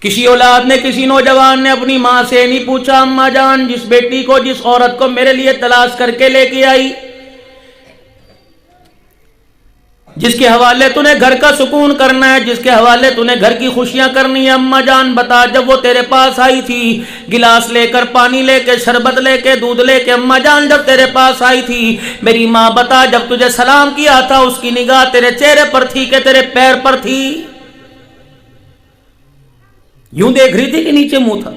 کسی اولاد نے، کسی نوجوان نے اپنی ماں سے نہیں پوچھا اماں جان جس بیٹی کو، جس عورت کو میرے لیے تلاش کر کے لے کے آئی، جس کے حوالے تو نے گھر کا سکون کرنا ہے، جس کے حوالے تو نے گھر کی خوشیاں کرنی ہے، اماں جان بتا جب وہ تیرے پاس آئی تھی گلاس لے کر، پانی لے کے، شربت لے کے، دودھ لے کے، اماں جان جب تیرے پاس آئی تھی میری ماں بتا جب تجھے سلام کیا تھا اس کی نگاہ تیرے چہرے پر تھی کہ تیرے پیر پر تھی؟ یوں دیکھ رہی تھی کہ نیچے منہ تھا؟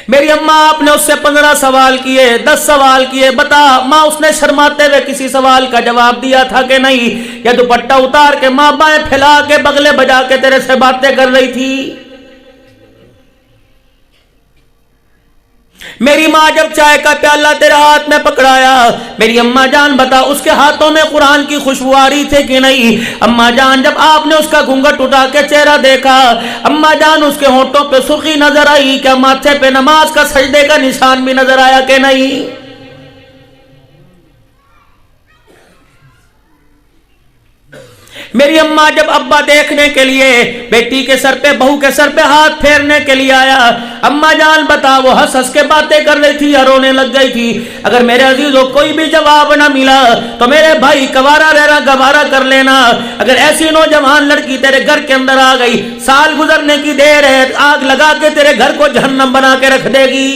میری اماں آپ نے اس سے 15 سوال کیے، 10 سوال کیے، بتا ماں اس نے شرماتے ہوئے کسی سوال کا جواب دیا تھا کہ نہیں؟ یا دوپٹہ اتار کے ماں بائیں پھیلا کے بغلے بجا کے تیرے سے باتیں کر رہی تھی؟ میری ماں جب چائے کا پیالہ تیرے ہاتھ میں پکڑایا میری اماں جان بتا اس کے ہاتھوں میں قرآن کی خوشبو آ رہی تھی کہ نہیں؟ اماں جان جب آپ نے اس کا گھونگھٹ اٹھا کے چہرہ دیکھا اماں جان اس کے ہونٹوں پہ سرخی نظر آئی؟ کیا ماتھے پہ نماز کا سجدے کا نشان بھی نظر آیا کہ نہیں؟ میری اماں جب ابا دیکھنے کے لیے بیٹی کے سر پہ، بہو کے سر پہ ہاتھ پھیرنے کے لیے آیا اماں جان بتا وہ ہنس ہنس کے باتیں کر رہی تھی یا رونے لگ گئی تھی؟ اگر میرے عزیزوں کوئی بھی جواب نہ ملا تو میرے بھائی کوارا رہنا گوارا کر لینا، اگر ایسی نوجوان لڑکی تیرے گھر کے اندر آ گئی سال گزرنے کی دیر ہے آگ لگا کے تیرے گھر کو جہنم بنا کے رکھ دے گی۔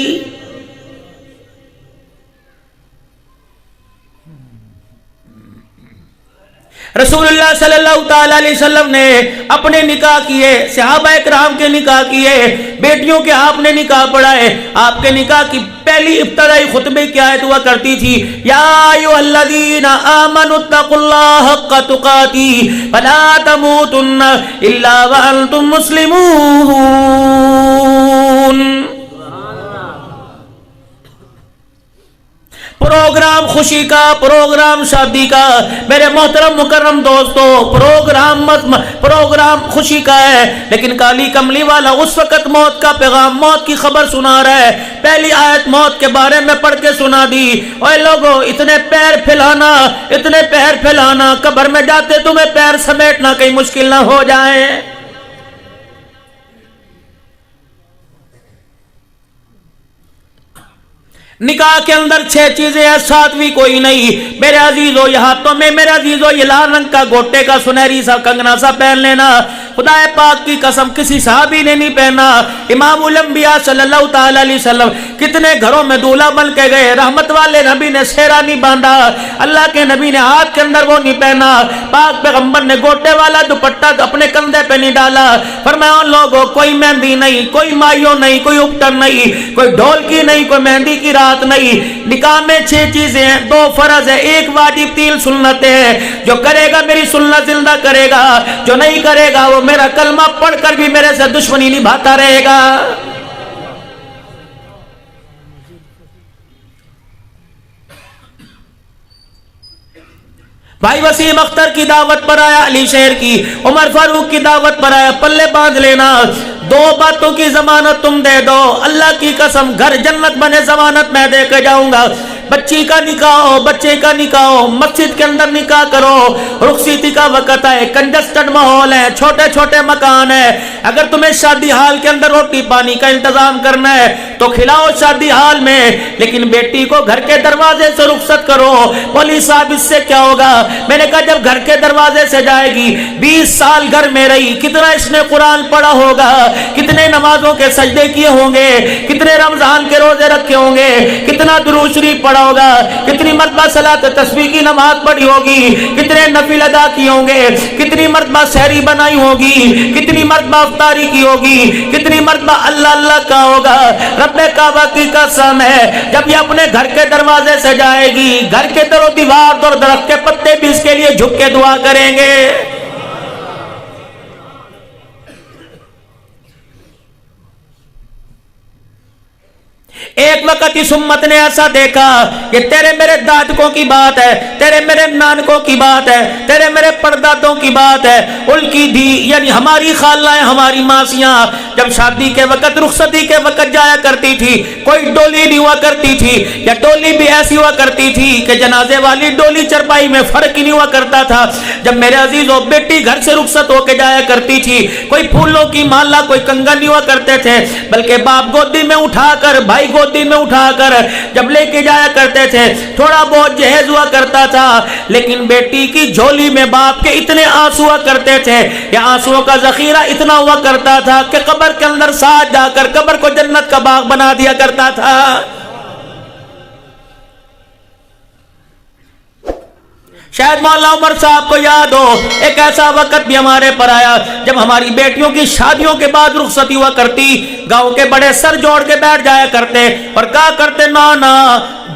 رسول اللہ صلی اللہ تعالی علیہ وسلم نے اپنے نکاح کیے، صحابہ اکرام کے نکاح کیے، بیٹیوں کے آپ نے نکاح پڑھائے۔ آپ کے نکاح کی پہلی ابتدائی خطبے کی آیت ہوا کرتی تھی یا ایھا الذین آمنوا اتقوا اللہ حق تقاتہ ولا تموتن الا وانتم مسلمون۔ پروگرام خوشی کا، پروگرام شادی کا، میرے محترم مکرم دوستو، پروگرام خوشی کا ہے، لیکن کالی کملی والا اس وقت موت کا پیغام، موت کی خبر سنا رہا ہے۔ پہلی آیت موت کے بارے میں پڑھ کے سنا دی۔ اوے لوگو اتنے پیر پھیلانا، اتنے پیر پھیلانا، قبر میں جاتے تمہیں پیر سمیٹنا کہیں مشکل نہ ہو جائے۔ نکاح کے اندر 6 چیزیں ہیں، 7ویں کوئی نہیں۔ میرے عزیزو یہ ہاتھوں میں، میرے عزیزو یہ لال رنگ کا گوٹے کا سنہری سا کنگنا سا پہن لینا، خدا پاک کی قسم کسی صحابی نے نہیں پہنا۔ امام الانبیاء صلی اللہ تعالی علیہ وسلم کتنے گھروں میں دولہا بن کے گئے، رحمت والے نبی نے سہرا نہیں باندھا، اللہ کے نبی نے ہاتھ کے اندر وہ نہیں پہنا، پاک پیغمبر نے گوٹے والا دوپٹہ اپنے کندھے پہ نہیں ڈالا۔ فرمایا ان لوگوں کوئی مہندی نہیں، کوئی مائیوں نہیں، کوئی اپٹن نہیں، کوئی ڈھول کی نہیں، کوئی مہندی کی رات نہیں۔ نکاح میں 6 چیزیں ہیں، 2 فرض ہے، 1 واجب، 3 سنتیں ہیں۔ جو کرے گا میری سنت زندہ کرے گا، جو نہیں کرے گا وہ میرا کلمہ پڑھ کر بھی میرے سے دشمنی نبھاتا رہے گا۔ بھائی وسیم اختر کی دعوت پر آیا، علی شہر کی، عمر فاروق کی دعوت پر آیا، پلے باندھ لینا۔ 2 باتوں کی ضمانت تم دے دو، اللہ کی قسم گھر جنت بنے ضمانت میں دے کے جاؤں گا۔ بچی کا نکاح ہو، بچے کا نکاح ہو، مسجد کے اندر نکاح کرو، رخصتی کا وقت ہے، کنجسٹڈ ماحول ہے، چھوٹے چھوٹے مکان ہے، اگر تمہیں شادی حال کے اندر روٹی پانی کا انتظام کرنا ہے تو کھلاؤ شادی حال میں، لیکن بیٹی کو گھر کے دروازے سے رخصت کرو۔ مولوی صاحب اس سے کیا ہوگا؟ میں نے کہا جب گھر کے دروازے سے جائے گی 20 سال گھر میں رہی، کتنا اس نے قرآن پڑھا ہوگا، کتنے نمازوں کے سجدے کیے ہوں گے، کتنے رمضان کے روزے رکھے ہوں گے، کتنا درود شریف پڑھا ہوگا، کتنی مرتبہ صلاۃ تسبیح کی نماز پڑھی ہوگی، کتنے نفل ادا کیے ہوں گے، کتنی مرتبہ سحری بنائی ہوگی، کتنی مرتبہ افطاری کی ہوگی، کتنی مرتبہ اللہ اللہ کا ہوگا۔ رب کعبہ کی قسم ہے جب یہ اپنے گھر کے دروازے سے جائے گی گھر کے در و دیوار اور درخت کے پتے بھی اس کے لیے جھک کے دعا کریں گے۔ ایک ایک وقت اس امت نے ایسا دیکھا کہ تیرے میرے دادکوں کی بات ہے، تیرے میرے نانکوں کی بات ہے، تیرے میرے پردادوں کی بات ہے، ان کی دی یعنی ہماری خالائیں، ہماری ماسیاں جب شادی کے وقت، رخصتی کے وقت جایا کرتی تھی، کوئی ڈولی نہیں ہوا کرتی تھی، یا ڈولی بھی ایسی ہوا کرتی تھی کہ جنازے والی ڈولی چرپائی میں فرق ہی نہیں ہوا کرتا تھا۔ جب میرے عزیزوں بیٹی گھر سے رخصت ہو کے جایا کرتی تھی، کوئی پھولوں کی مالا، کوئی کنگن نہیں ہوا کرتے تھے، بلکہ باپ گودی میں اٹھا کر، بھائی گودی میں اٹھا کر جب لے کے جایا کرتے تھے، تھوڑا بہت جہیز ہوا کرتا تھا، لیکن بیٹی کی جھولی میں باپ کے اتنے آنسو ہوا کرتے تھے، یا آنسوؤں کا ذخیرہ اتنا ہوا کرتا تھا کہ قبر کے اندر ساتھ جا کر قبر کو جنت کا باغ بنا دیا کرتا تھا۔ شاید مولانا عمر صاحب کو یاد ہو، ایک ایسا وقت بھی ہمارے پر آیا جب ہماری بیٹیوں کی شادیوں کے بعد رخصتی ہوا کرتی، گاؤں کے بڑے سر جوڑ کے بیٹھ جایا کرتے اور کہا کرتے نا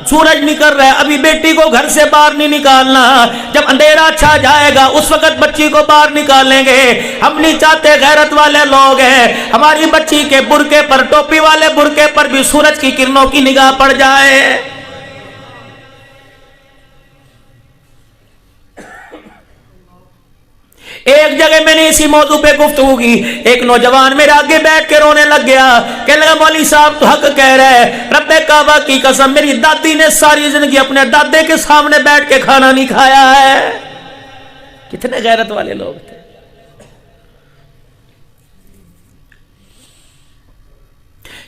سورج نکل رہا ہے، ابھی بیٹی کو گھر سے باہر نہیں نکالنا، جب اندھیرا چھا جائے گا اس وقت بچی کو باہر نکالیں گے، ہم نہیں چاہتے، غیرت والے لوگ ہیں، ہماری بچی کے برقعے پر، ٹوپی والے برقعے پر بھی سورج کی کرنوں کی نگاہ پڑ جائے۔ ایک جگہ میں نے اسی موضوع پہ گفتگو کی، ایک نوجوان میرے آگے بیٹھ کے رونے لگ گیا، کہنے لگا مولوی صاحب تو حق کہہ رہے ہیں، رب کعبہ کی قسم میری دادی نے ساری زندگی اپنے دادے کے سامنے بیٹھ کے کھانا نہیں کھایا ہے۔ کتنے غیرت والے لوگ تھے۔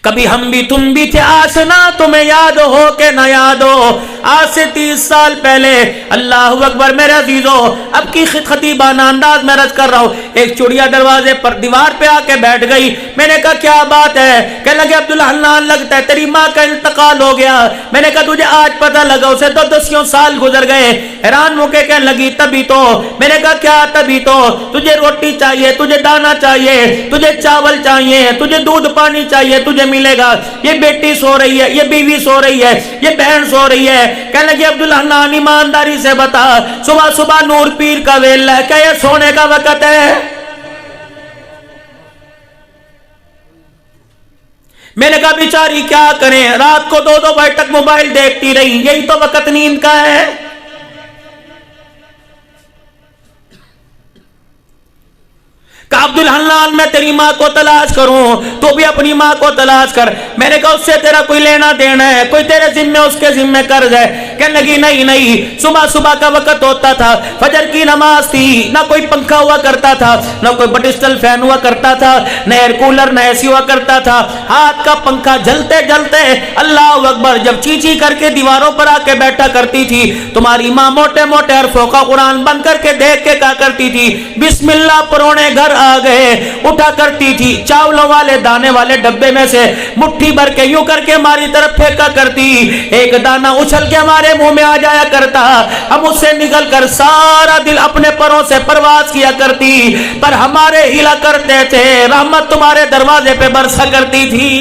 کبھی ہم بھی تم بھی تھے آشنا، تمہیں یاد ہو کہ نہ یاد ہو، آج سے 30 سال پہلے، اللہ اکبر میرے عزیزو، اب کی خطیبانہ انداز میں رد کر رہا ہوں، ایک چڑیا دروازے پر دیوار پہ آ کے بیٹھ گئی، میں نے کہا کیا بات ہے؟ کہنے لگے عبدالحنان لگتا ہے تیری ماں کا انتقال ہو گیا۔ میں نے کہا تجھے آج پتہ لگا، اسے 2 سال گزر گئے۔ حیران ہو کے کہنے لگی تبھی تو۔ میں نے کہا کیا تبھی تو؟ تجھے روٹی چاہیے، تجھے دانا چاہیے، تجھے چاول چاہیے، تجھے دودھ پانی چاہیے، تجھے ملے گا۔ یہ بیٹی سو رہی ہے، یہ بیوی سو رہی ہے، یہ بہن سو رہی ہے۔ کہنے لگے عبدالحنان ایمانداری سے بتا، صبح صبح نور پیر کا ویلا ہے، کیا یہ سونے کا وقت ہے؟ میں نے کہا بیچاری کیا کریں، رات کو 2 بجے تک موبائل دیکھتی رہی، یہی تو وقت نیند کا ہے۔ کہ عبدالحنان میں تیری ماں کو تلاش کروں، تو بھی اپنی ماں کو تلاش کر۔ میں نے کہا اس سے تیرا کوئی لینا دینا ہے، کوئی تیرے ذمہ اس کے ذمہ قرض ہے؟ کہنے لگی نہیں، صبح صبح کا وقت ہوتا تھا، فجر کی نماز تھی، نہ کوئی پنکھا ہوا کرتا تھا، نہ کوئی بٹسٹل فین ہوا کرتا تھا، نہ ایئر کولر، نہ ایسی ہوا کرتا تھا، ہاتھ کا پنکھا جلتے جلتے اللہ اکبر جب چیچی کر کے دیواروں پر آ کے بیٹھا کرتی تھی، تمہاری ماں موٹے موٹے حرفوں کا قرآن بند کر کے دیکھ کے کہا کرتی تھی بسم اللہ پرونے گھر آ گئے، اٹھا کرتی تھی، چاولوں والے دانے والے ڈبے میں سے مٹھی بھر کے یوں کر کے ہماری طرف پھینکا کرتی، ایک دانہ اچھل کے ہمارے منہ میں آ جایا کرتا، ہم اس سے نگل کر سارا دل اپنے پروں سے پرواز کیا کرتی، پر ہمارے ہلا کرتے تھے، رحمت تمہارے دروازے پہ برسا کرتی تھی۔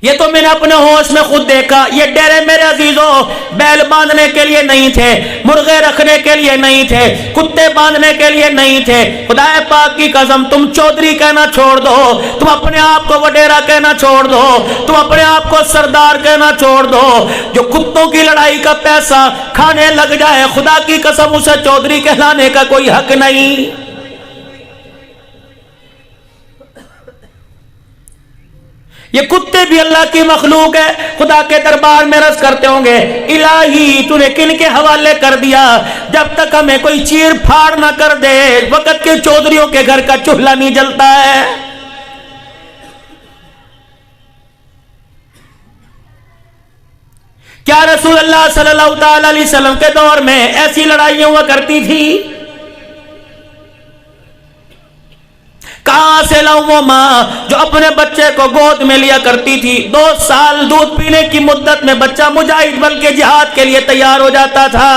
یہ تو میں نے اپنے ہوش میں خود دیکھا، یہ ڈیرے میرے عزیزوں بیل باندھنے کے لیے نہیں تھے، مرغے رکھنے کے لیے نہیں تھے، کتے باندھنے کے لیے نہیں تھے۔ خدا پاک کی قسم تم چودھری کہنا چھوڑ دو، تم اپنے آپ کو وڈیرا کہنا چھوڑ دو، تم اپنے آپ کو سردار کہنا چھوڑ دو، جو کتوں کی لڑائی کا پیسہ کھانے لگ جائے، خدا کی قسم اسے چودھری کہلانے کا کوئی حق نہیں۔ یہ کتے بھی اللہ کی مخلوق ہے، خدا کے دربار میں رس کرتے ہوں گے الہی تو نے کن کے حوالے کر دیا، جب تک ہمیں کوئی چیر پھاڑ نہ کر دے وقت کے چودھریوں کے گھر کا چولہا نہیں جلتا ہے۔ کیا رسول اللہ صلی اللہ تعالی علیہ وسلم کے دور میں ایسی لڑائیاں ہوا کرتی تھی؟ کہاں سے لاؤں وہ ماں جو اپنے بچے کو گود میں لیا کرتی تھی، 2 سال دودھ پینے کی مدت میں بچہ مجاہد بلکہ جہاد کے لیے تیار ہو جاتا تھا۔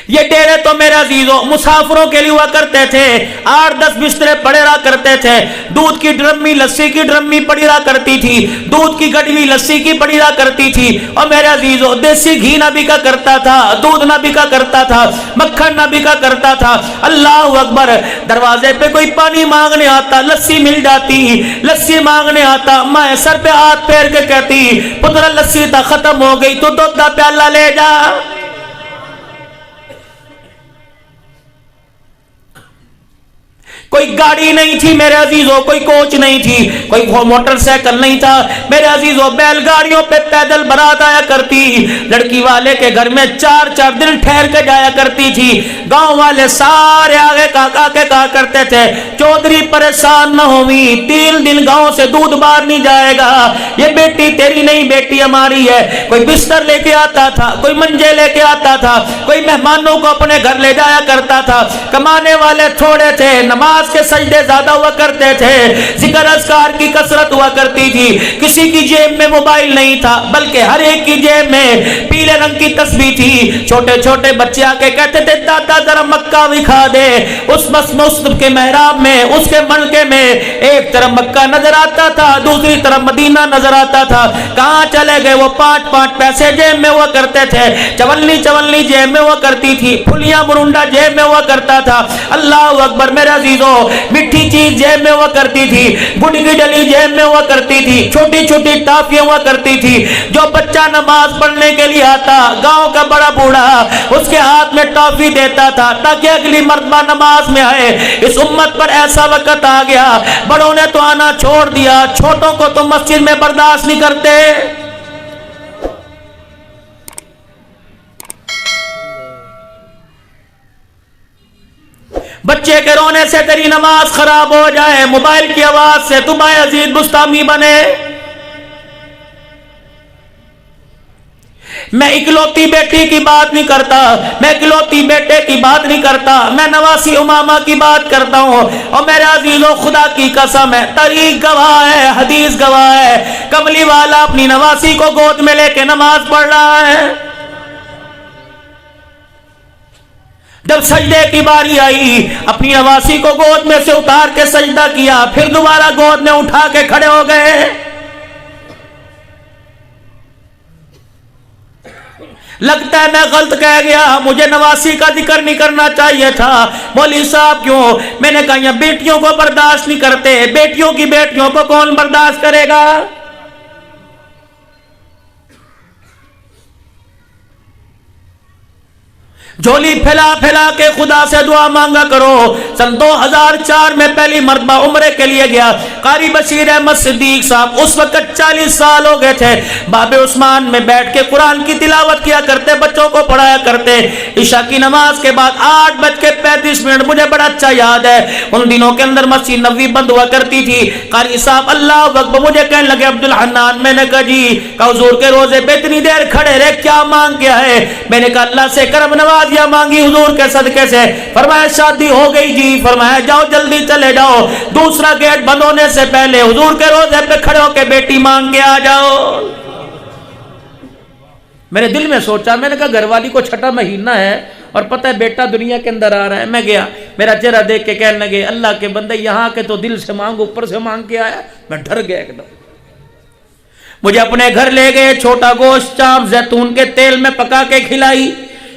یہ ڈیرے تو میرے عزیزوں مسافروں کے لیے ہوا کرتے تھے، 8-10 بسترے پڑے رہا کرتے تھے، دودھ کی ڈرمی لسی کی ڈرمی پڑی رہا کرتی تھی، دودھ کی گڑوی لسی کی پڑی رہا کرتی تھی، اور میرے عزیزوں دیسی گھی نہ بکا کرتا تھا، دودھ نہ بکا کرتا تھا، مکھن نہ بکا کرتا تھا۔ اللہ اکبر، دروازے پہ کوئی پانی مانگنے آتا لسی مل جاتی، لسی مانگنے آتا ماں سر پہ ہاتھ پھیر کے کہتی پتر لسی تا ختم ہو گئی تو دودھ دا پیالہ لے جا۔ کوئی گاڑی نہیں تھی میرے عزیزوں، کوئی کوچ نہیں تھی، کوئی موٹر سائیکل نہیں تھا میرے عزیزوں، بیل گاڑیوں پہ پیدل برات آیا کرتی، لڑکی والے کے گھر میں 4 دن ٹھہر کے جایا کرتی تھی۔ گاؤں والے سارے آگے کہا کرتے تھے چودھری پریشان نہ ہوئی، 3 دن گاؤں سے دودھ باہر نہیں جائے گا، یہ بیٹی تیری نہیں بیٹی ہماری ہے۔ کوئی بستر لے کے آتا تھا، کوئی منجے لے کے آتا تھا، کوئی مہمانوں کو اپنے گھر لے جایا کرتا تھا۔ کمانے والے تھوڑے تھے، نماز کے سجدے زیادہ ہوا کرتے تھے، ذکر اذکار کی کثرت ہوا کرتی تھی، کسی کی جیب میں موبائل نہیں تھا بلکہ ہر ایک کی جیب میں پیلے رنگ کی تسبیح تھی۔ چھوٹے چھوٹے بچے آ کے کہتے تھے دادا ذرا مکہ دکھا دے۔ اس مسجد کے محراب میں، اس کے ملکے میں ایک طرف مکہ نظر آتا تھا، دوسری طرف مدینہ نظر آتا تھا۔ کہاں چلے گئے وہ 5 پیسے جیب میں ہوا کرتے تھے، چولنی جیب میں ہوا کرتی تھی، پھلیاں مرونڈا جیب میں ہوا کرتا تھا۔ اللہ اکبر میرے عزیزوں، مٹھی چیز جیب میں ہوا کرتی تھی، گڑ کی ڈلی جیب میں ہوا کرتی تھی، چھوٹی چھوٹی ٹافیاں ہوا کرتی تھی۔ جو بچہ نماز پڑھنے کے لیے آتا، گاؤں کا بڑا بوڑھا اس کے ہاتھ میں ٹافی دیتا تھا تاکہ اگلی مرتبہ نماز میں آئے۔ اس امت پر ایسا وقت آ گیا، بڑوں نے تو آنا چھوڑ دیا، چھوٹوں کو تو مسجد میں برداشت نہیں کرتے۔ بچے کے رونے سے تیری نماز خراب ہو جائے، موبائل کی آواز سے تم عزیز بستامی بنے۔ میں اکلوتی بیٹی کی بات نہیں کرتا، میں اکلوتی بیٹے کی بات نہیں کرتا، میں نواسی امامہ کی بات کرتا ہوں۔ اور میرے عزیزوں خدا کی قسم ہے، تاریخ گواہ ہے، حدیث گواہ ہے، کملی والا اپنی نواسی کو گود میں لے کے نماز پڑھ رہا ہے۔ جب سجدے کی باری آئی، اپنی نواسی کو گود میں سے اتار کے سجدہ کیا، پھر دوبارہ گود میں اٹھا کے کھڑے ہو گئے۔ لگتا ہے میں غلط کہہ گیا، مجھے نواسی کا ذکر نہیں کرنا چاہیے تھا۔ مولوی صاحب کیوں؟ میں نے کہا یہ بیٹیوں کو برداشت نہیں کرتے، بیٹیوں کی بیٹیوں کو کون برداشت کرے گا؟ جھولی پھیلا پھیلا کے خدا سے دعا مانگا کرو۔ سن 2004 میں پہلی مرتبہ عمرے کے لیے گیا، قاری بشیر احمد صدیق صاحب اس وقت 40 سال ہو گئے تھے، باب عثمان میں بیٹھ کے قرآن کی تلاوت کیا کرتے، بچوں کو پڑھایا کرتے۔ عشاء کی نماز کے بعد 8:35 مجھے بڑا اچھا یاد ہے، ان دنوں کے اندر مسجد نبوی بند ہوا کرتی تھی۔ قاری صاحب اللہ اکبر مجھے کہنے لگے عبدالحنان، میں نے کہا جی، کہ حضور کے روزے پہ اتنی دیر کھڑے رہے، کیا مانگ کیا ہے؟ میں نے کہا اللہ سے کرم نواز مانگی حضور کے صدقے سے۔ فرمایا شادی ہو گئی جی۔ فرمایا جاؤ جلدی چلے جاؤ، دوسرا گیٹ بند ہونے سے پہلے حضور کے روزے پہ کھڑے ہو کے بیٹی مانگ کے آ جاؤ۔ میرے دل میں سوچا، میں نے کہا گھر والی کو 6واں مہینہ ہے اور پتہ ہے بیٹا دنیا کے اندر آ رہا ہے۔ میں گیا، میرا چہرہ دیکھ کے کہنے لگے اللہ کے بندے یہاں کے تو دل سے مانگ، اوپر سے مانگ کے آیا۔ میں ڈر گیا ایک دم۔ مجھے اپنے گھر لے گئے، چھوٹا گوشت چاپ زیتون کے تیل میں پکا کے کھلائی،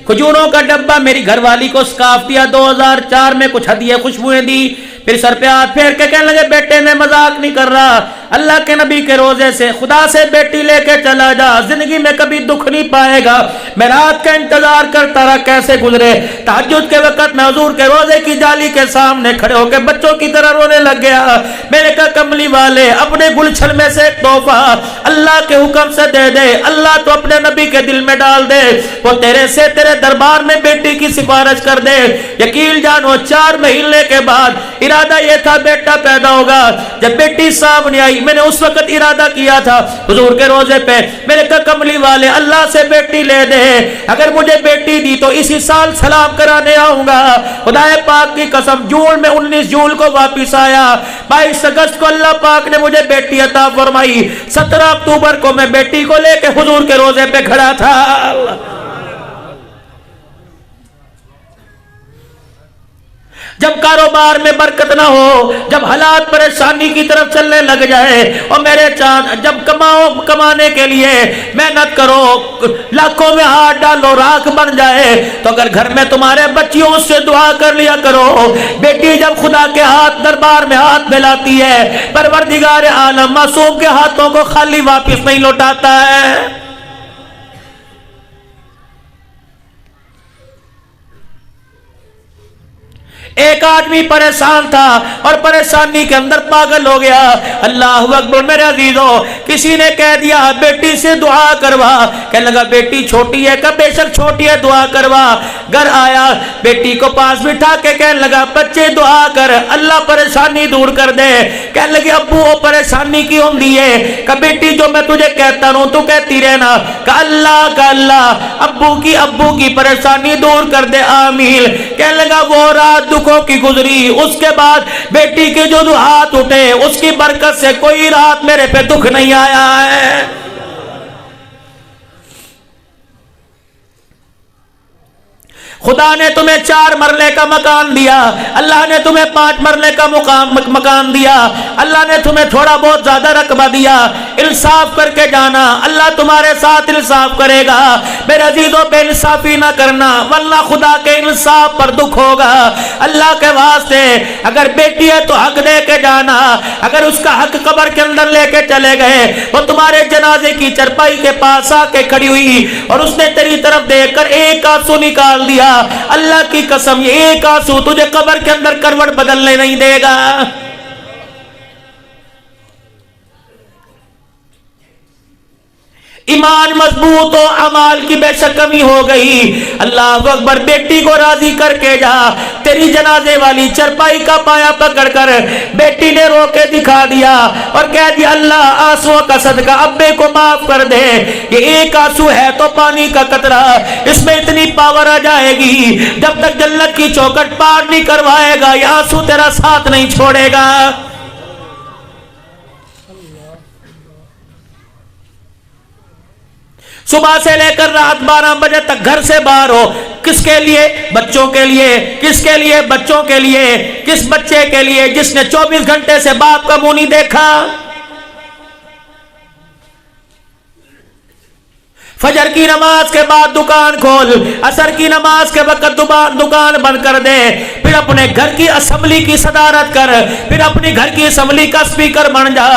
کھجوروں کا ڈبہ میری گھر والی کو سکاف دیا، 2004 میں کچھ ہدیے خوشبوئیں دی، پھر سر پہ ہاتھ پھیر کے کہنے لگے بیٹے میں مذاق نہیں کر رہا، اللہ کے نبی کے روزے سے خدا سے بیٹی لے کے چلا جا، زندگی میں کبھی دکھ نہیں پائے گا۔ میں رات کا انتظار کرتا رہا کیسے گزرے، تہجد کے وقت میں حضور کے روزے کی جالی کے سامنے کھڑے ہو کے بچوں کی طرح رونے لگ گیا۔ میں نے کہا کملی والے اپنے گلچھن میں سے ایک تحفہ اللہ کے حکم سے دے دے، اللہ تو اپنے نبی کے دل میں ڈال دے، وہ تیرے سے تیرے دربار میں بیٹی کی سفارش کر دے۔ یقین جانو 4 مہینے کے بعد ارادہ یہ تھا بیٹا پیدا ہوگا۔ جب بیٹی سامنے آئی میں نے اس وقت ارادہ کیا تھا حضور کے روزے پہ، میں نے کہا کملی والے اللہ سے بیٹی لے دے، اگر مجھے بیٹی دی تو اسی سال سلام کرانے آؤں گا۔ خدا پاک کی قسم جون میں 19 جون کو واپس آیا، 22 اگست کو اللہ پاک نے مجھے بیٹی عطا فرمائی، 17 اکتوبر کو میں بیٹی کو لے کے حضور کے روزے پہ کھڑا تھا۔ جب کاروبار میں برکت نہ ہو، جب حالات پریشانی کی طرف چلنے لگ جائے، اور میرے چاند جب کمانے کے لیے محنت کرو، لاکھوں میں ہاتھ ڈالو، راکھ بن جائے، تو اگر گھر میں تمہارے بچیوں سے دعا کر لیا کرو، بیٹی جب خدا کے ہاتھ دربار میں ہاتھ ملاتی ہے، پروردگار عالم معصوم کے ہاتھوں کو خالی واپس نہیں لوٹاتا ہے۔ ایک آدمی پریشان تھا اور پریشانی کے اندر پاگل ہو گیا۔ اللہ اکبر میرے عزیزوں، کسی نے کہہ دیا بیٹی سے دعا کروا، کہنے لگا بیٹی چھوٹی ہے، کہ بے شک چھوٹی ہے، دعا کروا۔ گھر آیا، بیٹی کو پاس بٹھا کے کہنے لگا بچے دعا کر، اللہ پریشانی دور کر دے۔ کہنے لگے ابو وہ پریشانی کی ہوندی ہے؟ کہ بیٹی جو میں تجھے کہتا رہوں تو کہتی رہنا، کہ اللہ ابو کی پریشانی دور کر دے، آمین۔ کہنے لگا وہ رات دکھوں کی گزری، اس کے بعد بیٹی کے جو ہاتھ اٹھے اس کی برکت سے کوئی رات میرے پہ دکھ نہیں آیا ہے۔ خدا نے تمہیں 4 مرلے کا مکان دیا، اللہ نے تمہیں 5 مرلے کا مکان دیا، اللہ نے تمہیں تھوڑا بہت زیادہ رقبہ دیا، انصاف کر کے جانا، اللہ تمہارے ساتھ انصاف کرے گا۔ میرے عزیزوں بے انصافی نہ کرنا ورنہ خدا کے انصاف پر دکھ ہوگا۔ اللہ کے واسطے اگر بیٹی ہے تو حق دے کے جانا، اگر اس کا حق قبر کے اندر لے کے چلے گئے، وہ تمہارے جنازے کی چرپائی کے پاس آ کے کھڑی ہوئی اور اس نے تیری طرف دیکھ کر ایک آنسو نکال دیا، اللہ کی قسم یہ ایک آنسو تجھے قبر کے اندر کروٹ بدلنے نہیں دے گا۔ ایمان مضبوط ہو، اعمال کی بے شک کمی ہو گئی، اللہ اکبر، بیٹی کو راضی کر کے جا۔ تیری جنازے والی چرپائی کا پایا پکڑ کر بیٹی نے رو کے دکھا دیا اور کہہ دیا اللہ آنسو کا صدقہ ابے کو معاف کر دے، یہ ایک آنسو ہے تو پانی کا قطرہ، اس میں اتنی پاور آ جائے گی جب تک جنت کی چوکھٹ پار نہیں کروائے گا یہ آنسو تیرا ساتھ نہیں چھوڑے گا۔ صبح سے لے کر رات 12 بجے تک گھر سے باہر ہو، کس کے لیے؟ بچوں کے لیے۔ کس کے لیے؟ بچوں کے لیے۔ کس بچے کے لیے جس نے 24 گھنٹے سے باپ کا منہ نہیں دیکھا؟ فجر کی نماز کے بعد دکان کھول، عصر کی نماز کے وقت دکان بند کر دے، پھر اپنے گھر کی اسمبلی کی صدارت کر، پھر اپنی گھر کی اسمبلی کا سپیکر بن جا۔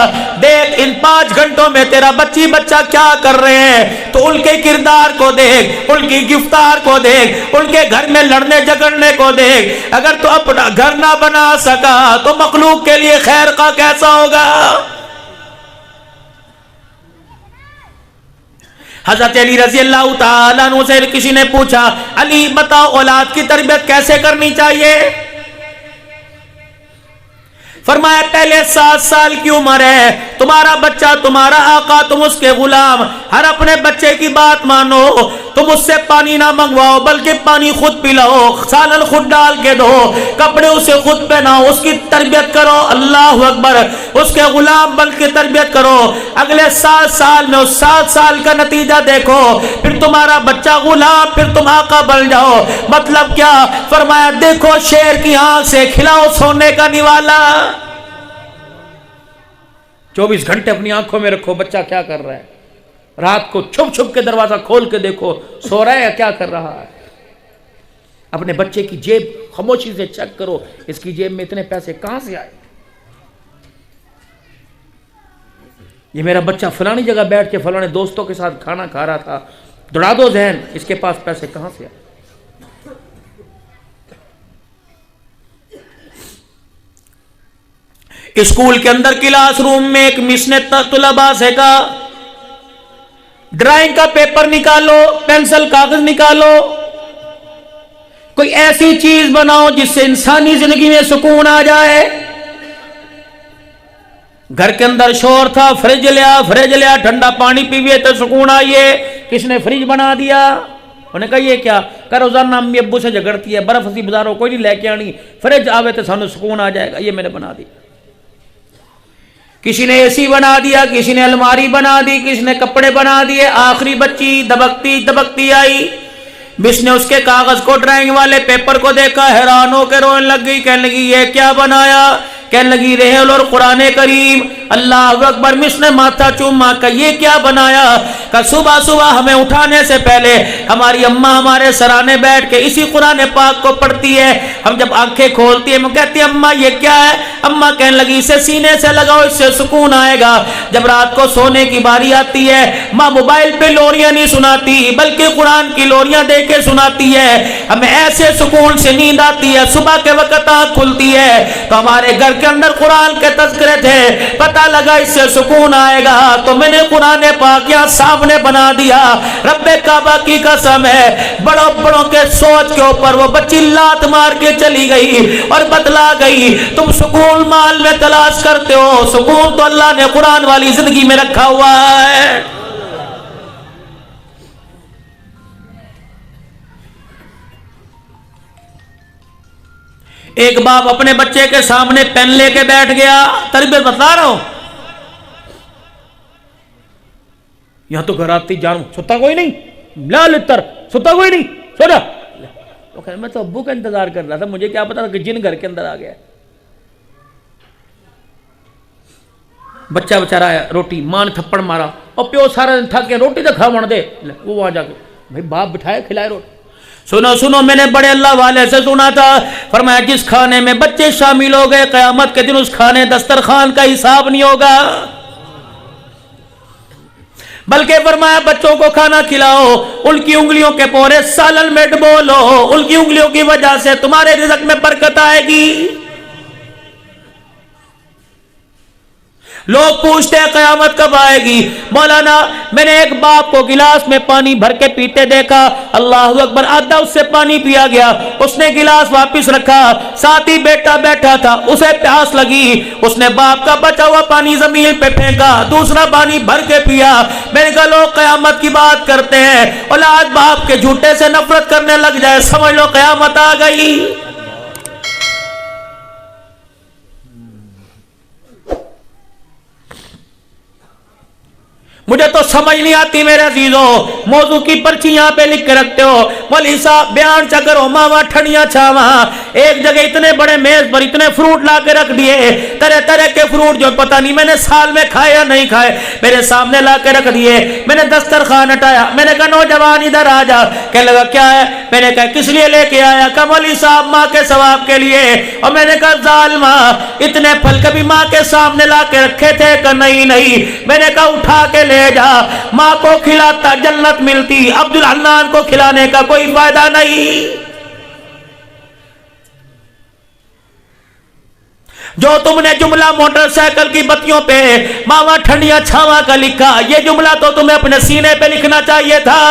دیکھ ان 5 گھنٹوں میں تیرا بچہ کیا کر رہے ہیں، تو ان کے کردار کو دیکھ، ان کی گفتار کو دیکھ، ان کے گھر میں لڑنے جھگڑنے کو دیکھ۔ اگر تو اپنا گھر نہ بنا سکا تو مخلوق کے لیے خیر کا کیسا ہوگا؟ حضرت علی رضی اللہ تعالیٰ عنہ سے کسی نے پوچھا علی بتاؤ اولاد کی تربیت کیسے کرنی چاہیے؟ فرمایا پہلے 7 سال کی عمر ہے، تمہارا بچہ تمہارا آقا، تم اس کے غلام، ہر اپنے بچے کی بات مانو، تم اس سے پانی نہ منگواؤ بلکہ پانی خود پلاؤ، سالن خود ڈال کے دو، کپڑے اسے خود پہناؤ، اس کی تربیت کرو، اللہ اکبر، اس کے غلام بن کے تربیت کرو۔ اگلے 7 سال میں اس 7 سال کا نتیجہ دیکھو، پھر تمہارا بچہ غلام، پھر تم آقا بن جاؤ۔ مطلب کیا؟ فرمایا دیکھو شیر کی آنکھ سے کھلاؤ سونے کا نوالا۔ 24 گھنٹے اپنی آنکھوں میں رکھو بچہ کیا کر رہا ہے، رات کو چھپ چھپ کے دروازہ کھول کے دیکھو سو رہا ہے یا کیا کر رہا ہے۔ اپنے بچے کی جیب خاموشی سے چیک کرو، اس کی جیب میں اتنے پیسے کہاں سے آئے، یہ میرا بچہ فلانی جگہ بیٹھ کے فلانے دوستوں کے ساتھ کھانا کھا رہا تھا، دوڑا دو ذہن اس کے پاس پیسے کہاں سے آئے۔ اسکول کے اندر کلاس روم میں ایک مس نے طلباء سے کہا ڈرائنگ کا پیپر نکالو، پینسل کاغذ نکالو، کوئی ایسی چیز بناؤ جس سے انسانی زندگی میں سکون آ جائے۔ گھر کے اندر شور تھا، فریج لیا ٹھنڈا پانی پیوے تو سکون آئیے، کس نے فریج بنا دیا؟ انہوں نے کہا یہ کیا؟ کہ روزانہ امی ابو سے جھگڑتی ہے، برف اسی بازاروں کوئی نہیں لے کے آنی، فریج آوے تو سانو سکون آ جائے گا، یہ میں نے بنا دی۔ کسی نے اے سی بنا دیا، کسی نے الماری بنا دی، کسی نے کپڑے بنا دیے، آخری بچی دبکتی دبکتی آئی، مس نے اس کے کاغذ کو، ڈرائنگ والے پیپر کو دیکھا، حیران ہو کے رونے لگ گئی، کہنے لگی یہ کیا بنایا؟ کہنے لگی ریحل اور قرآن کریم۔ اللہ اکبر۔ مس نے ماتھا چوما کہ یہ کیا بنایا؟ کہ صبح صبح ہمیں اٹھانے سے پہلے ہماری اماں ہمارے سرانے بیٹھ کے اسی قرآن پاک کو پڑھتی ہے، ہم جب آنکھیں کھولتی ہیں ہم کہتی ہیں اماں یہ کیا ہے؟ اماں کہنے لگی اسے سینے سے لگاؤ، اس سے سکون آئے گا۔ جب رات کو سونے کی باری آتی ہے ماں موبائل پہ لوریاں نہیں سناتی بلکہ قرآن کی لوریاں دے کے سناتی ہے، ہمیں ایسے سکون سے نیند آتی ہے۔ صبح کے وقت آنکھ کھلتی ہے تو ہمارے گھر کے اندر قرآن کے تذکرے تھے، پتہ لگا اس سے سکون آئے گا، تو میں نے قرآن پاک یہاں سامنے بنا دیا۔ رب کعبہ کی قسم ہے، بڑوں بڑوں کے سوچ کے اوپر وہ بچی لات مار کے چلی گئی اور بتلا گئی تم سکون مال میں تلاش کرتے ہو، سکون تو اللہ نے قرآن والی زندگی میں رکھا ہوا ہے۔ ایک باپ اپنے بچے کے سامنے پین لے کے بیٹھ گیا، تربیت بتا رہا ہوں، یہاں تو گھر آتی جان ستا کوئی نہیں، لا لتر ستا کوئی نہیں، سو جا۔ میں تو ابو کا انتظار کر رہا تھا، مجھے کیا پتا تھا کہ جن گھر کے اندر آ گیا۔ بچہ بچارا آیا، روٹی ماں نے تھپڑ مارا اور پیو سارا دن تھک گیا، روٹی تو کھا من دے، وہ وہاں جا کے بھائی باپ بٹھائے کھلائے روٹی۔ سنو سنو، میں نے بڑے اللہ والے سے سنا تھا، فرمایا جس کھانے میں بچے شامل ہو گئے قیامت کے دن اس کھانے دسترخوان کا حساب نہیں ہوگا، بلکہ فرمایا بچوں کو کھانا کھلاؤ، ان کی انگلیوں کے پورے سالن میں ڈبو لو، ان کی انگلیوں کی وجہ سے تمہارے رزق میں برکت آئے گی۔ لوگ پوچھتے ہیں قیامت کب آئے گی؟ مولانا میں نے ایک باپ کو گلاس میں پانی بھر کے پیتے دیکھا، اللہ اکبر، آدھا اس سے پانی پیا گیا، اس نے گلاس واپس رکھا، ساتھ ہی بیٹا بیٹھا تھا، اسے پیاس لگی، اس نے باپ کا بچا ہوا پانی زمین پہ پھینکا، دوسرا پانی بھر کے پیا۔ میں نے کہا لوگ قیامت کی بات کرتے ہیں، اولاد باپ کے جھوٹے سے نفرت کرنے لگ جائے، سمجھ لو قیامت آ گئی۔ مجھے تو سمجھ نہیں آتی میرے عزیزوں، موضوع کی پرچی یہاں پہ لکھ کے رکھتے ہو، مولوی صاحب بیان چکر ماما ٹھنڈیاں چھاواں، ایک جگہ اتنے بڑے میز پر اتنے فروٹ لا کے رکھ دیے، طرح طرح کے فروٹ جو پتہ نہیں میں نے سال میں کھائے یا نہیں کھائے، میرے سامنے لا کے رکھ دیے۔ میں نے دسترخوان ہٹایا، میں نے کہا نوجوان ادھر آ جا، کہنے لگا کیا ہے؟ میں نے کہا کس لیے لے کے آیا؟ کہ مولوی صاحب ماں کے ثواب کے لیے۔ اور میں نے کہا ظالمہ اتنے پھل کبھی ماں کے سامنے لا کے رکھے تھے؟ کہ نہیں نہیں۔ میں نے کہا اٹھا کے لے جا، ماں کو کھلاتا جنت ملتی، عبد الحنان کو کھلانے کا کوئی فائدہ نہیں۔ جو تم نے جملہ موٹر سائیکل کی بتیوں پہ ماما ٹھنڈیاں چھاواں کا لکھا، یہ جملہ تو تمہیں اپنے سینے پہ لکھنا چاہیے تھا۔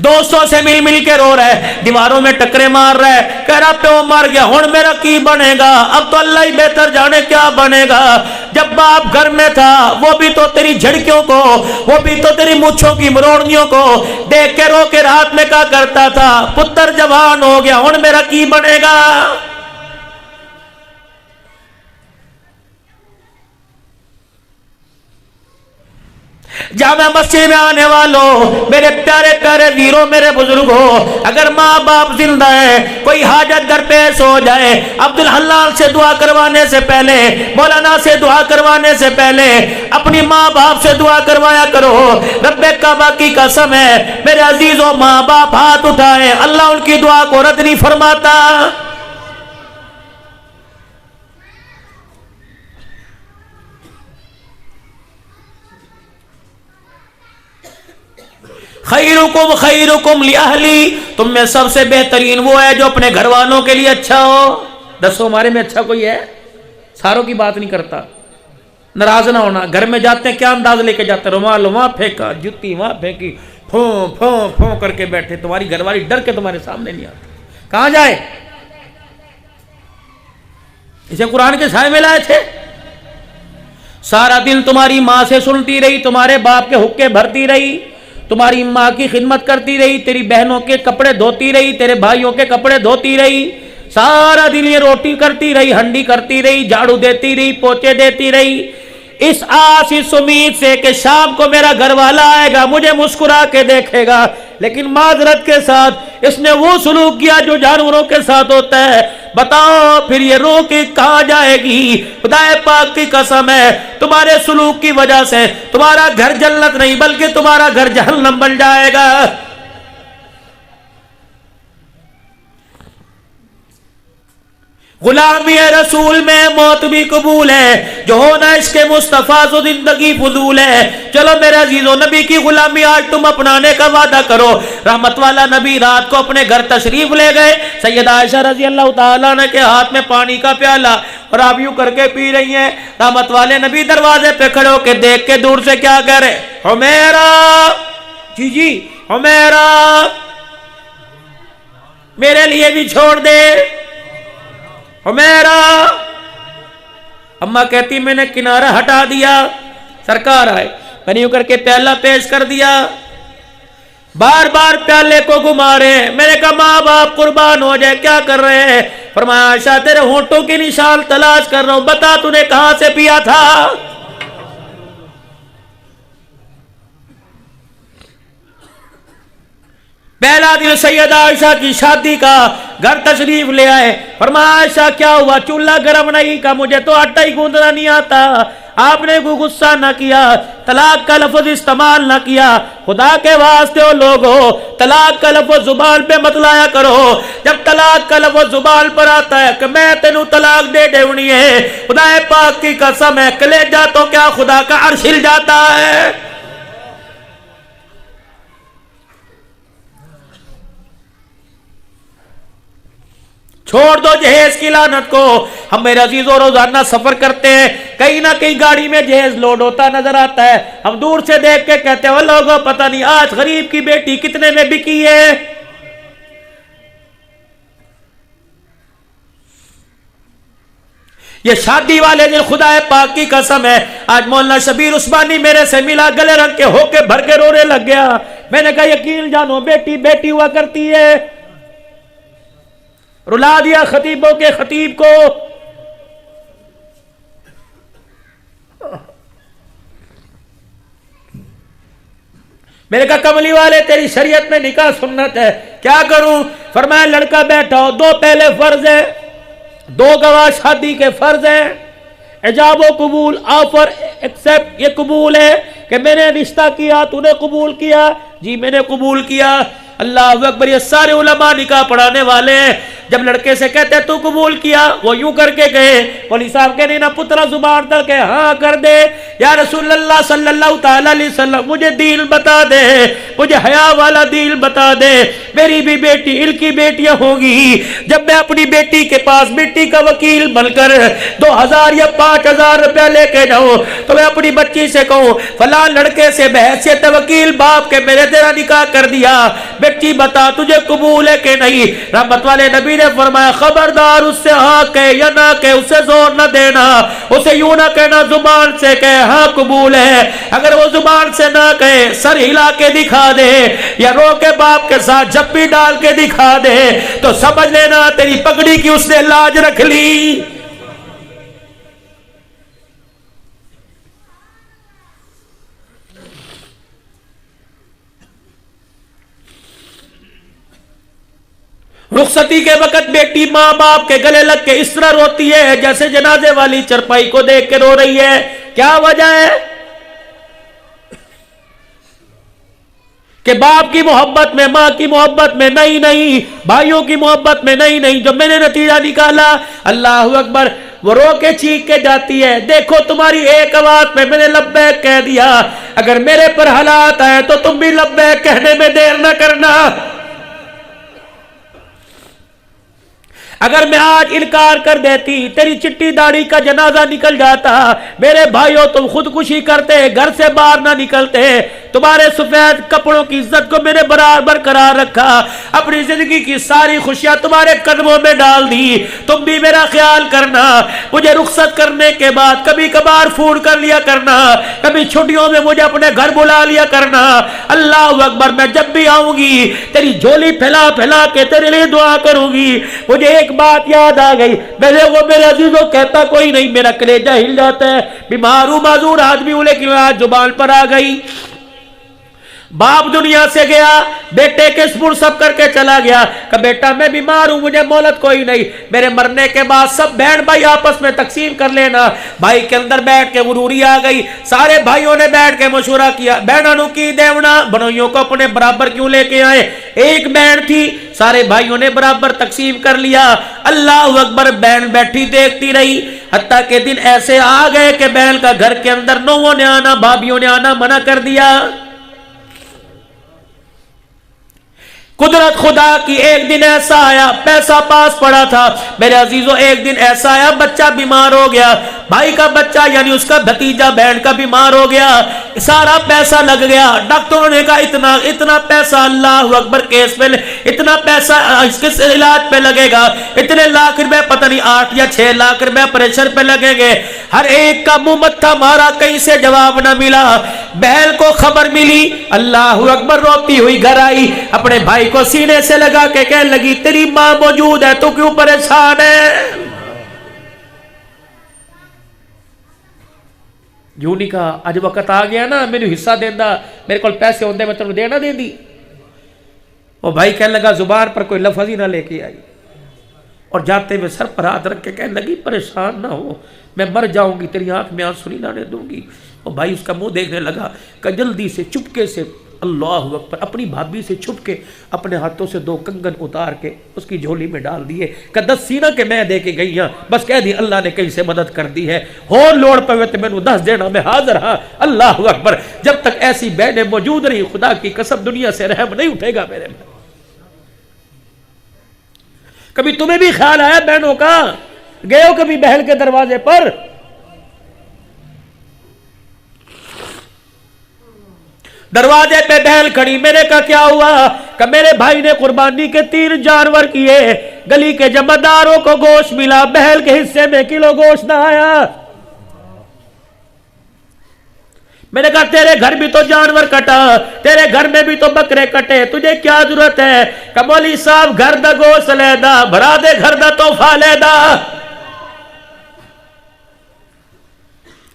دوستوں سے مل مل کے رو رہا ہے، دیواروں میں ٹکرے مار رہا ہے، کہہ رہا پیو مر گیا ہن میرا کی بنے گا، اب تو اللہ ہی بہتر جانے کیا بنے گا۔ جب باپ گھر میں تھا وہ بھی تو تیری جھڑکیوں کو، وہ بھی تو تیری مونچھوں کی مروڑنیوں کو دیکھ کے رو کے رات میں کہا کرتا تھا پتر جوان ہو گیا ہن میرا کی بنے گا۔ جامع مسجد میں آنے والوں، میرے پیارے پیارے ویروں، میرے بزرگوں، اگر ماں باپ زندہ ہے، کوئی حاجت درپیش ہو جائے، عبد الحلال سے دعا کروانے سے پہلے، مولانا سے دعا کروانے سے پہلے اپنی ماں باپ سے دعا کروایا کرو۔ رب کعبہ کی قسم ہے میرے عزیزوں، ماں باپ ہاتھ اٹھائے، اللہ ان کی دعا کو رد نہیں فرماتا۔ خیرکم خیرکم لأہلی، تم میں سب سے بہترین وہ ہے جو اپنے گھر والوں کے لیے اچھا ہو۔ دسو ہمارے میں اچھا کوئی ہے؟ ساروں کی بات نہیں کرتا، ناراض نہ ہونا۔ گھر میں جاتے ہیں کیا انداز لے کے جاتے ہیں؟ رومال وہاں پھینکا، جوتی وہاں پھینکی، پھوں پھوں پھوں کر کے بیٹھے، تمہاری گھر والی ڈر کے تمہارے سامنے نہیں آتی، کہاں جائے؟ اسے قرآن کے سائے میں لائے تھے، سارا دن تمہاری ماں سے سنتی رہی، تمہارے باپ کے حقے بھرتی رہی، تمہاری ماں کی خدمت کرتی رہی، تیری بہنوں کے کپڑے دھوتی رہی، تیرے بھائیوں کے کپڑے دھوتی رہی، سارا دن یہ روٹی کرتی رہی، ہنڈی کرتی رہی، جھاڑو دیتی رہی، پوچے دیتی رہی، اس آس اس امید سے کہ شام کو میرا گھر والا آئے گا، مجھے مسکرا کے دیکھے گا، لیکن معذرت کے ساتھ اس نے وہ سلوک کیا جو جانوروں کے ساتھ ہوتا ہے، بتاؤ پھر یہ روح کی کہاں جائے گی؟ خدا پاک کی قسم ہے تمہارے سلوک کی وجہ سے تمہارا گھر جنت نہیں بلکہ تمہارا گھر جہنم بن جائے گا۔ غلامی رسول میں موت بھی قبول ہے، جو ہونا عشق مصطفیٰ تو زندگی فضول ہے۔ چلو میرے عزیزو، نبی کی غلامی آج تم اپنانے کا وعدہ کرو۔ رحمت والا نبی رات کو اپنے گھر تشریف لے گئے، سیدہ عائشہ رضی اللہ تعالیٰ عنہ کے ہاتھ میں پانی کا پیالہ اور آپ یوں کر کے پی رہی ہیں۔ رحمت والے نبی دروازے پہ کھڑے ہو کے دیکھ کے دور سے کیا کہہ رہے؟ حمیرہ، جی حمیرہ میرے لیے بھی چھوڑ دے۔ حمیرہ، اماں کہتی میں نے کنارہ ہٹا دیا، سرکار آئے، میں نے یوں کر کے پیالہ پیش کر دیا، بار بار پیالے کو گھما رہے ہیں۔ میں نے کہا ماں باپ قربان ہو جائے، کیا کر رہے ہیں؟ فرمایا عائشہ تیرے ہونٹوں کی نشان تلاش کر رہا ہوں، بتا تو نے کہاں سے پیا تھا؟ پہلا دن سیدہ عائشہ کی شادی کا، گھر تشریف لے آئے، فرمایا عائشہ کیا ہوا؟ چولہا گرم نہیں کا، مجھے تو آٹا ہی گوندنا نہیں آتا۔ آپ نے کوئی غصہ نہ کیا، طلاق کا لفظ استعمال نہ کیا۔ خدا کے واسطے ہو لوگو، طلاق کا لفظ زبان پہ مت لایا کرو۔ جب طلاق کا لفظ زبان پر آتا ہے کہ میں تینوں طلاق دے دونی ہے، خدا پاک کی قسم ہے کلیجہ تو کیا خدا کا عرش ہل جاتا ہے۔ چھوڑ دو جہیز کی لعنت کو۔ ہم میرے عزیزوں روزانہ سفر کرتے ہیں، کہیں نہ کہیں گاڑی میں جہیز لوڈ ہوتا نظر آتا ہے، ہم دور سے دیکھ کے کہتے ہیں وہ لوگوں پتہ نہیں آج غریب کی بیٹی کتنے میں بکی ہے۔ یہ شادی والے دن خدا پاک کی قسم ہے، آج مولانا شبیر عثمانی میرے سے ملا، گلے رنگ کے ہو کے بھر کے رونے لگ گیا۔ میں نے کہا یقین جانو بیٹی بیٹی ہوا کرتی ہے، رلا دیا خطیبوں کے خطیب کو۔ میں نے کہا کملی والے تیری شریعت میں نکاح سنت ہے، کیا کروں؟ فرمایا لڑکا بیٹھا ہو، دو پہلے فرض ہیں، دو گواہ شادی کے فرض ہیں، ایجاب و قبول، آفر ایکسپٹ، یہ قبول ہے کہ میں نے رشتہ کیا تو نے قبول کیا؟ جی میں نے قبول کیا۔ اللہ اکبر، یہ سارے علماء نکاح پڑھانے والے ہیں۔ جب لڑکے سے کہتے تو قبول کیا، وہ یوں کر کے گئے، مولوی صاحب کہنے نا پترا زبان تک کہ ہاں کر دے، یا رسول اللہ صلی اللہ تعالیٰ علیہ وسلم مجھے دین بتا دے، مجھے حیا والا دین بتا دے، میری بھی بیٹی ان کی بیٹیاں ہوں گی، جب میں اپنی بیٹی کے پاس بیٹی کا وکیل بن کر 2000 یا 5000 روپیہ لے کے جاؤں تو میں اپنی بچی سے کہوں فلاں لڑکے سے بحیثیت وکیل باپ کے میرے تیرا نکاح کر دیا، بیٹی بتا تجھے قبول ہے کہ نہیں؟ رحمت والے نبی نے فرمایا خبردار اس سے ہاں کہے یا نہ کہے، اسے زور نہ دینا، اسے یوں نہ کہنا زبان سے کہے ہاں قبول ہے، اگر وہ زبان سے نہ کہے سر ہلا کے دکھا دے یا رو کے باپ کے ساتھ جپی ڈال کے دکھا دے تو سمجھ لینا تیری پگڑی کی اس نے لاج رکھ لی۔ رخصتی کے وقت بیٹی ماں باپ کے گلے لگ کے اس طرح روتی ہے جیسے جنازے والی چرپائی کو دیکھ کے رو رہی ہے۔ کیا وجہ ہے؟ کہ باپ کی محبت میں، ماں کی محبت میں نہیں، بھائیوں کی محبت میں نہیں۔ جو میں نے نتیجہ نکالا، اللہ اکبر، وہ رو کے چیخ کے جاتی ہے دیکھو تمہاری ایک آواز میں نے لبیک کہہ دیا، اگر میرے پر حالات آئے تو تم بھی لبیک کہنے میں دیر نہ کرنا۔ اگر میں آج انکار کر دیتی تیری چٹی داڑھی کا جنازہ نکل جاتا، میرے بھائیوں تم خودکشی کرتے، گھر سے باہر نہ نکلتے، تمہارے سفید کپڑوں کی عزت کو میرے برابر قرار رکھا، اپنی زندگی کی ساری خوشیاں تمہارے قدموں میں ڈال دی، تم بھی میرا خیال کرنا، مجھے رخصت کرنے کے بعد کبھی کبھار فون کر لیا کرنا، کبھی چھٹیوں میں مجھے اپنے گھر بلا لیا کرنا۔ اللہ اکبر، میں جب بھی آؤں گی تیری جھولی پھیلا پھیلا کے تیرے لیے دعا کروں گی۔ مجھے ایک بات یاد آ گئی، وہ میرے عزیزوں کہتا کوئی نہیں، میرا کلیجہ ہل جاتا ہے، بیمار ہوں معذور آدمی ہوں، لیکن آج زبان پر آ گئی۔ باپ دنیا سے گیا، بیٹے کے سپرد سب کر کے چلا گیا کہ بیٹا میں بیمار ہوں، مجھے مہلت کوئی نہیں، میرے مرنے کے بعد سب بہن بھائی آپس میں تقسیم کر لینا۔ بھائی کے اندر بیٹھ کے غروری آ گئی، سارے بھائیوں نے بیٹھ کے مشورہ کیا، بہنوں کی دیونا بنوئیوں کو اپنے برابر کیوں لے کے آئے؟ ایک بہن تھی، سارے بھائیوں نے برابر تقسیم کر لیا۔ اللہ اکبر، بہن بیٹھی دیکھتی رہی، حتیٰ کہ دن ایسے آ گئے کہ بہن کا گھر کے اندر نووں نے آنا، بھابیوں نے آنا منع کر دیا۔ قدرت خدا کی، ایک دن ایسا آیا، پیسہ پاس پڑا تھا میرے عزیزوں، ایک دن ایسا آیا بچہ بیمار ہو گیا، بھائی کا بچہ یعنی اس کا بھتیجا بہن کا بیمار ہو گیا، سارا پیسہ لگ گیا۔ ڈاکٹروں نے کہا اتنا پیسہ، اللہ اکبر، کیس پہ اتنا پیسہ اس کے علاج پہ لگے گا، اتنے لاکھ روپے، پتہ نہیں 8 یا 6 لاکھ روپے پریشر پہ لگیں گے۔ ہر ایک کا منہ متھا مارا، کہیں سے جواب نہ ملا۔ بہن کو خبر ملی، اللہ اکبر، روتی ہوئی گھر آئی، اپنے بھائی کو سینے سے لگا کے کہنے لگی تیری ماں موجود ہے، تو کیوں پریشان ہے؟ یوں نہیں کہا اج وقت آ گیا نا میرے حصہ دینا، میرے کو پیسے ہوندے میں تمہیں دینا دے دی۔ وہ بھائی کہنے لگا زبان پر کوئی لفظ ہی نہ لے کے آئی، اور جاتے ہوئے سر پر ہاتھ رکھ کے کہنے لگی پریشان نہ ہو، میں مر جاؤں گی، تیری آنکھ میں آنسو نہیں لانے دوں گی۔ وہ بھائی اس کا منہ دیکھنے لگا کہ جلدی سے چپکے سے، اللہ اکبر، اپنی بھابھی سے چھپ کے اپنے ہاتھوں سے 2 کنگن اتار کے اس کی جھولی میں ڈال دیے کہ 10 سینہ کے میں دے کے گئی ہاں، بس کہہ دی اللہ نے کہیں سے مدد کر دی ہے، ہو لوڑ پہ تو میں نے 10 دینا، میں حاضر ہاں۔ اللہ اکبر، جب تک ایسی بہنیں موجود رہی، خدا کی قسم دنیا سے رحم نہیں اٹھے گا میرے میں۔ کبھی تمہیں بھی خیال آیا بہنوں کا؟ گئے ہو کبھی بہن کے دروازے پر؟ دروازے پہ بہن کھڑی، میرے کا کیا ہوا؟ کہ میرے بھائی نے قربانی کے 3 جانور کیے، گلی کے جمعداروں کو گوشت ملا، بہن کے حصے میں کلو گوشت نہ آیا۔ میں نے کہا تیرے گھر بھی تو جانور کٹا، تیرے گھر میں بھی تو بکرے کٹے، تجھے کیا ضرورت ہے؟ کہ مولوی صاحب گھر دا گوشت لے دا، بھرا دے گھر دا تحفہ لے دا۔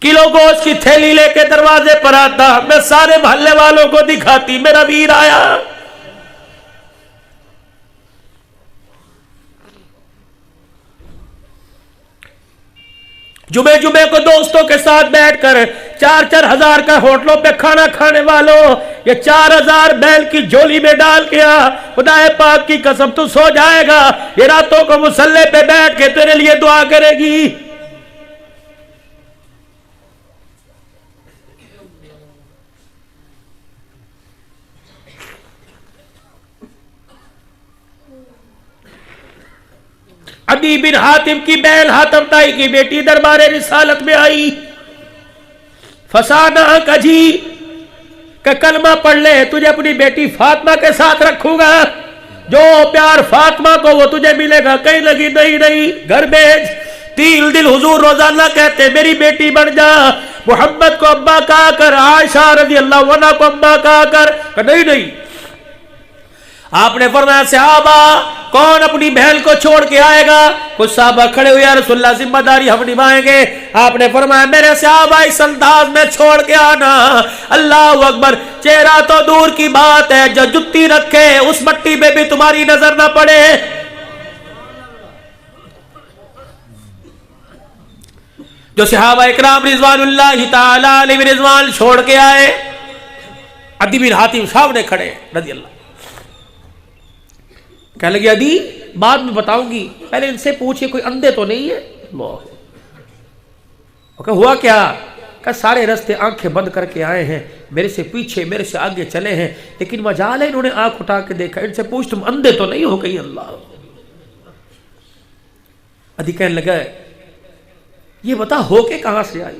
کلو گوشت کی تھیلی لے کے دروازے پر آتا، میں سارے محلے والوں کو دکھاتی میرا ویر آیا۔ جمعے کو دوستوں کے ساتھ بیٹھ کر 4-4 ہزار کا ہوٹلوں پہ کھانا کھانے والوں، یہ 4,000 بیل کی جھولی میں ڈال کے آ، خدا پاک کی قسم تو سو جائے گا، یہ راتوں کو مصلے پہ بیٹھ کے تیرے لیے دعا کرے گی۔ عدی بن حاتم کی بہن حاتم تائی کی بیٹی دربار رسالت میں آئی، فسانہ کجی کہ کلمہ پڑھ لے، تجھے اپنی بیٹی فاطمہ کے ساتھ رکھوں گا، جو پیار فاطمہ کو وہ تجھے ملے گا۔ کہیں لگی نہیں، گھر بھیج۔ 3 دن حضور روزانہ کہتے میری بیٹی بن جا، محمد کو ابا کہا کر، عائشہ رضی اللہ عنہ کو ابا کہا کر، کہ نہیں۔ آپ نے فرمایا صحابہ کون اپنی بہن کو چھوڑ کے آئے گا؟ کچھ صحابہ کھڑے ہوئے، یا رسول اللہ ذمہ داری ہم نبھائیں گے۔ آپ نے فرمایا میرے صحابہ اس انداز میں چھوڑ کے آنا۔ اللہ اکبر، چہرہ تو دور کی بات ہے، جو جتی رکھے اس مٹی میں بھی تمہاری نظر نہ پڑے۔ جو صحابہ اکرام رضوان اللہ تعالی علیہ رضوان چھوڑ کے آئے، عدی بن حاتم سامنے کھڑے رضی اللہ، کہنے لگے عدی بعد میں بتاؤں گی، پہلے ان سے پوچھے کوئی اندھے تو نہیں ہے؟ کہ ہوا کیا؟ کہ سارے رستے آنکھیں بند کر کے آئے ہیں، میرے سے پیچھے میرے سے آگے چلے ہیں، لیکن مجال ہے انہوں نے آنکھ اٹھا کے دیکھا، ان سے پوچھ تم اندھے تو نہیں ہو گئی؟ اللہ عدی کہنے لگا یہ بتا ہو کے کہاں سے آئی؟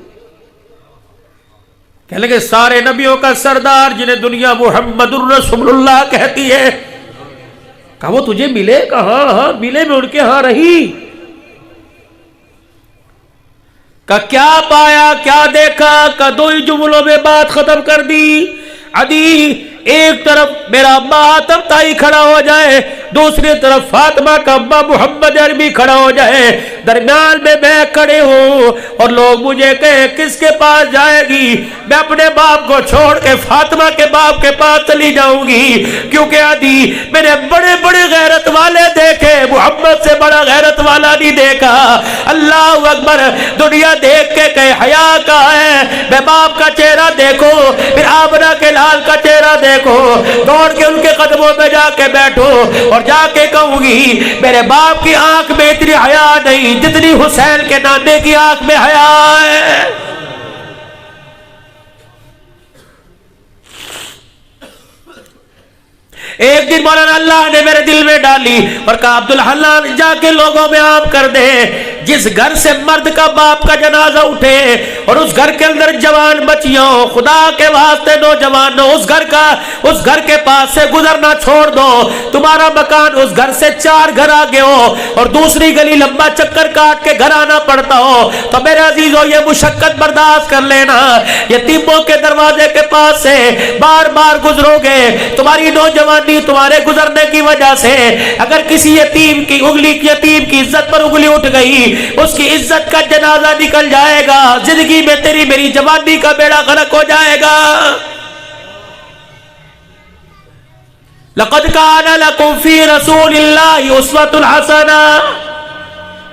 کہنے لگے سارے نبیوں کا سردار جنہیں دنیا محمد الرسول اللہ کہتی ہے، کہا وہ تجھے ملے؟ کہا ہاں ملے، میں ان کے ہاں رہی۔ کہا کیا پایا، کیا دیکھا؟ کہا دو ہی جملوں میں بات ختم کر دی۔ عدی ایک طرف میرا ماتم تائی کھڑا ہو جائے، دوسری طرف فاطمہ کا ابا محمد عربی کھڑا ہو جائے، درمیان میں کھڑے ہوں اور لوگ مجھے کہیں کس کے پاس جائے گی؟ میں اپنے باپ کو چھوڑ کے فاطمہ کے باپ کے پاس چلی جاؤں گی، کیونکہ عدی میں نے بڑے بڑے غیرت والے دیکھے، محمد سے بڑا غیرت والا نہیں دیکھا۔ اللہ اکبر، دنیا دیکھ کے کہے حیا کہاں ہے؟ میں باپ کا چہرہ دیکھو، پھر آمنہ کے لال کا چہرہ دیکھو، دوڑ کے ان کے قدموں میں جا کے بیٹھو اور جا کے کہوں گی میرے باپ کی آنکھ میں اتنی حیا نہیں جتنی حسین کے نانے کی آنکھ میں حیا ہے۔ ایک دن مولانا اللہ نے میرے دل میں ڈالی اور کہا عبدالحنان جا کے لوگوں میں عام کر دے، جس گھر سے مرد کا باپ کا جنازہ اٹھے اور اس گھر کے اندر جوان بچیوں، خدا کے واسطے نوجوانوں، اس گھر کے پاس سے گزرنا چھوڑ دو، تمہارا مکان اس گھر سے 4 گھر آگے ہو اور دوسری گلی لمبا چکر کاٹ کے گھر آنا پڑتا ہو، تو میرے عزیزو یہ مشقت برداشت کر لینا۔ یتیموں کے دروازے کے پاس سے بار بار گزرو گے، تمہاری نوجوانی تمہارے گزرنے کی وجہ سے اگر کسی یتیم کی عزت پر انگلی اٹھ گئی، اس کی عزت کا جنازہ نکل جائے گا، زندگی میں تیری میری جوانی کا بیڑا غرق ہو جائے گا۔ لقد کان لکم فی رسول اللہ اسوۃ حسنہ،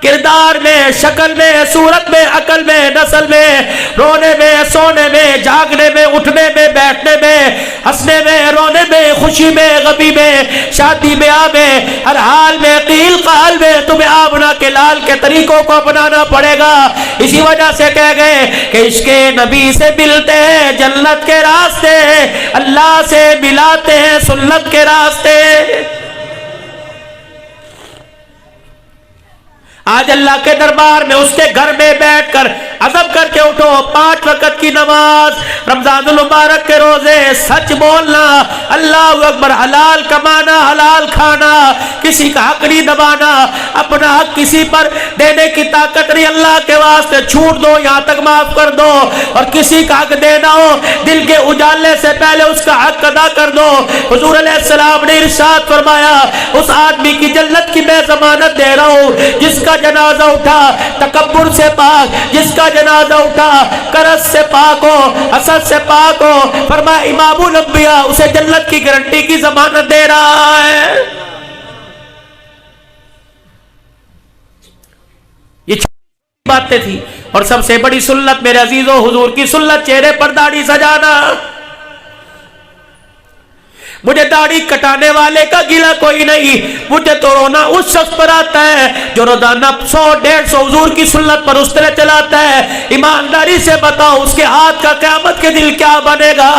کردار میں، شکل میں، صورت میں، عقل میں، نسل میں، رونے میں، سونے میں، جاگنے میں، اٹھنے میں، بیٹھنے میں، ہنسنے میں، رونے میں، خوشی میں، غمی میں، شادی بیاہ میں، ہر حال میں، قیل قال میں تمہیں آمنہ کے لال کے طریقوں کو اپنانا پڑے گا۔ اسی وجہ سے کہہ گئے کہ عشق نبی سے ملتے ہیں جنت کے راستے، اللہ سے ملاتے ہیں سنت کے راستے۔ آج اللہ کے دربار میں اس کے گھر میں بیٹھ کر عزم کر کے اٹھو، 5 وقت کی نماز، رمضان المبارک کے روزے، سچ بولنا، اللہ اکبر، حلال کمانا، حلال کھانا، کسی کا حق نہیں دبانا، اپنا حق کسی پر دینے کی طاقت نہیں، اللہ کے واسطے چھوٹ دو، یہاں تک معاف کر دو، اور کسی کا حق دینا ہو دل کے اجالنے سے پہلے اس کا حق ادا کر دو۔ حضور علیہ السلام نے ارشاد فرمایا اس آدمی کی جنت کی میں ضمانت دے رہا ہوں جس کا جنازہ اٹھا تکبر سے پاک، جس کا جنازہ اٹھا کرس سے پاک ہو، حسد سے پاک ہو، فرمایا امام الانبیاء اسے جنت کی گارنٹی کی ضمانت دے رہا ہے۔ یہ چھوٹی باتیں تھی، اور سب سے بڑی سنت میرے عزیزو حضور کی سنت چہرے پر داڑھی سجانا۔ مجھے داڑھی کٹانے والے کا گلہ کوئی نہیں، مجھے تو رونا اس شخص پر آتا ہے جو روزانہ 100-150 حضور کی سنت پر اس طرح چلاتا ہے۔ ایمانداری سے بتاؤ اس کے ہاتھ کا قیامت کے دل کیا بنے گا؟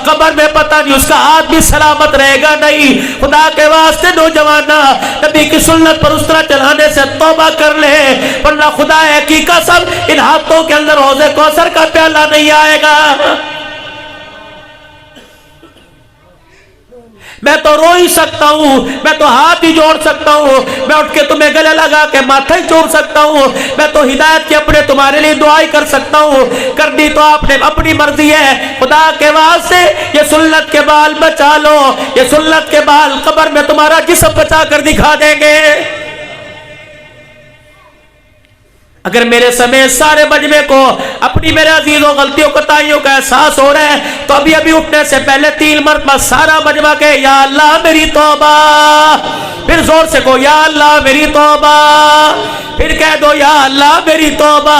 قبر میں پتہ نہیں اس کا ہاتھ بھی سلامت رہے گا نہیں۔ خدا کے واسطے نوجوانہ نبی کی سنت پر اس طرح چلانے سے توبہ کر لے، ورنہ خدا کی قسم ان ہاتھوں کے اندر حوض کوثر کا پیالہ نہیں آئے گا۔ میں تو رو ہی سکتا ہوں، میں تو ہاتھ ہی جوڑ سکتا ہوں، میں اٹھ کے تمہیں گلے لگا کے ماتھا ہی چوم سکتا ہوں، میں تو ہدایت کے اپنے تمہارے لیے دعائی کر سکتا ہوں، کرنی تو آپ نے اپنی مرضی ہے۔ خدا کے واسطے یہ سنت کے بال بچا لو، یہ سنت کے بال قبر میں تمہارا جسم بچا کر دکھا دیں گے۔ اگر میرے سمیت سارے مجمع کو اپنی میرے عزیزوں غلطیوں کوتاہیوں کا احساس ہو رہا ہے تو ابھی اٹھنے سے پہلے 3 مرتبہ سارا مجمع کہے یا اللہ میری توبہ، پھر زور سے کہو یا اللہ میری توبہ، پھر کہہ دو یا اللہ میری توبہ۔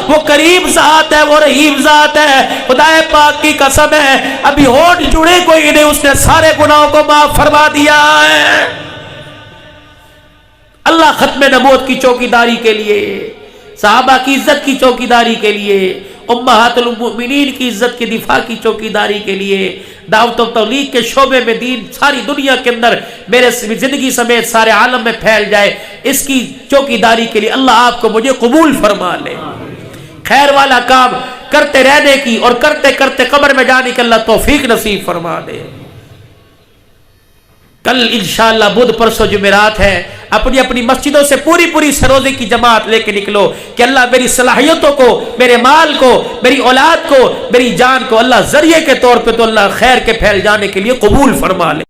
وہ کریم ذات ہے، وہ رحیم ذات ہے، خدا پاک کی قسم ہے ابھی ہونٹ جڑے کوئی نہیں، اس نے سارے گناہوں کو معاف فرما دیا ہے۔ اللہ ختم نبوت کی چوکیداری کے لیے، صحابہ کی عزت کی چوکیداری کے لیے، امہات المؤمنین کی عزت کی دفاع کی چوکیداری کے لیے، دعوت و تبلیغ کے شعبے میں دین ساری دنیا کے اندر میرے زندگی سمیت سارے عالم میں پھیل جائے، اس کی چوکیداری کے لیے اللہ آپ کو مجھے قبول فرما لے۔ خیر والا کام کرتے رہنے کی اور کرتے کرتے قبر میں جانے کی اللہ توفیق نصیب فرما دے۔ کل انشاءاللہ بدھ پرسوں جمعرات ہے، اپنی اپنی مسجدوں سے پوری سروزے کی جماعت لے کے نکلو کہ اللہ میری صلاحیتوں کو، میرے مال کو، میری اولاد کو، میری جان کو اللہ ذریعے کے طور پہ تو اللہ خیر کے پھیل جانے کے لیے قبول فرما لے۔